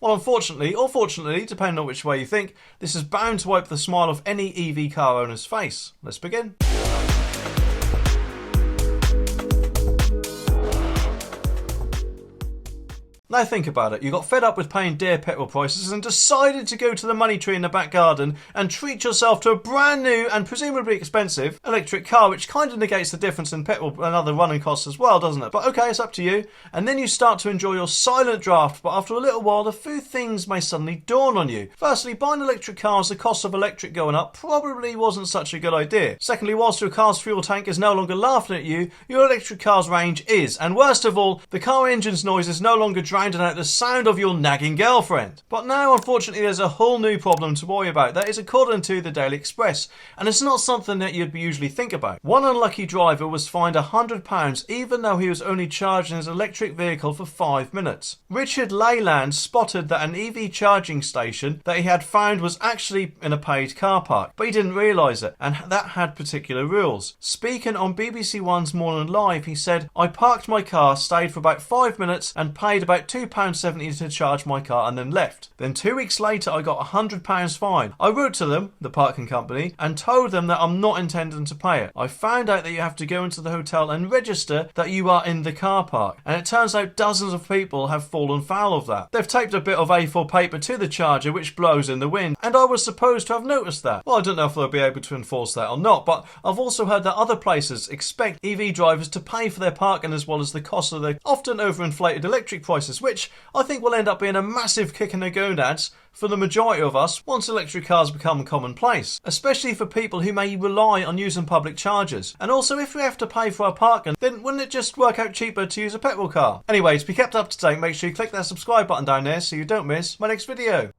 Well, unfortunately, or fortunately, depending on which way you think, this is bound to wipe the smile off any EV car owner's face. Let's begin. Now think about it, you got fed up with paying dear petrol prices and decided to go to the money tree in the back garden and treat yourself to a brand new and presumably expensive electric car, which kind of negates the difference in petrol and other running costs as well, doesn't it? But okay, it's up to you. And then you start to enjoy your silent draft, but after a little while a few things may suddenly dawn on you. Firstly, buying electric cars, the cost of electric going up probably wasn't such a good idea. Secondly, whilst your car's fuel tank is no longer laughing at you, your electric car's range is. And worst of all, the car engine's noise is no longer drowning out the sound of your nagging girlfriend. But now, unfortunately, there's a whole new problem to worry about. That is according to the Daily Express, and it's not something that you'd usually think about. One unlucky driver was fined £100 even though he was only charging his electric vehicle for 5 minutes. Richard Leyland spotted that an EV charging station that he had found was actually in a paid car park, but he didn't realise it, and that had particular rules. Speaking on BBC One's Morning Live, he said, "I parked my car, stayed for about 5 minutes and paid about £2.70 to charge my car and then left. Then 2 weeks later I got £100 fine. I wrote to them, the parking company, and told them that I'm not intending to pay it. I found out that you have to go into the hotel and register that you are in the car park, and it turns out dozens of people have fallen foul of that. They've taped a bit of A4 paper to the charger which blows in the wind, and I was supposed to have noticed that." Well, I don't know if they'll be able to enforce that or not, but I've also heard that other places expect EV drivers to pay for their parking as well as the cost of their often overinflated electric prices, which I think will end up being a massive kick in the gonads for the majority of us once electric cars become commonplace, especially for people who may rely on using public chargers. And also, if we have to pay for our parking, then wouldn't it just work out cheaper to use a petrol car? Anyway, to be kept up to date, make sure you click that subscribe button down there so you don't miss my next video.